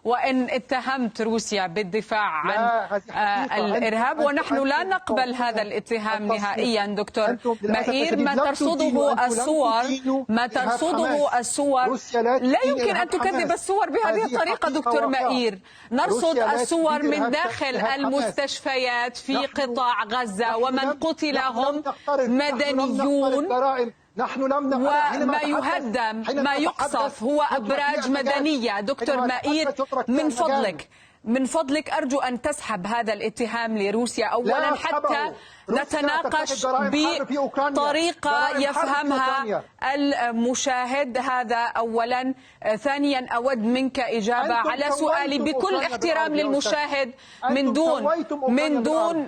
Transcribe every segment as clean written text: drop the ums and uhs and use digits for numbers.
وإن اتهمت روسيا بالدفاع عن الإرهاب، ونحن لا نقبل هذا الاتهام نهائيا. دكتور مائير، ما ترصده الصور لا يمكن أن تكذب الصور بهذه الطريقة. دكتور مائير، نرصد الصور من داخل المستشفيات في قطاع غزة، ومن قتل هم مدنيون، وما يهدم ما يقصف هو أبراج مدنية. دكتور مائير، من فضلك أرجو أن تسحب هذا الاتهام لروسيا أولا حتى نتناقش بطريقة يفهمها المشاهد. هذا أولا. ثانيا، أود منك إجابة على سؤالي بكل احترام للمشاهد من دون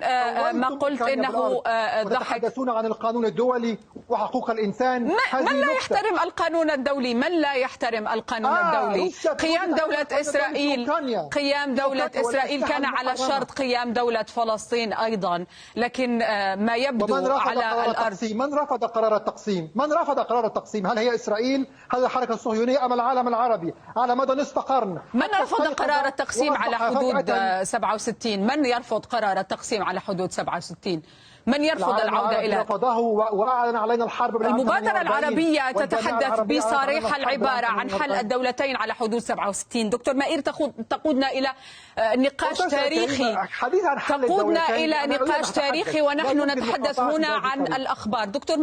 ما قلت إنه ضحك. تتحدثون عن القانون الدولي وحقوق الإنسان. من لا يحترم القانون الدولي؟ من لا يحترم القانون الدولي؟ قيام دولة إسرائيل كان على شرط قيام دولة فلسطين أيضا، لكن ما يبدو على الأرض. من رفض قرار التقسيم؟ هل هي إسرائيل؟ هل الحركة الصهيونية أم العالم العربي على مدى نصف قرن؟ من رفض قرار التقسيم على حدود 67؟ من يرفض قرار التقسيم على حدود 67؟ من يرفض العودة إلى رفضه وأعلن علينا الحرب؟ المبادرة العربية تتحدث بصريح العبارة عن حل الدولتين على حدود 67. دكتور مائير، تقودنا إلى نقاش تاريخي، ونحن نتحدث هنا عن الأخبار. دكتور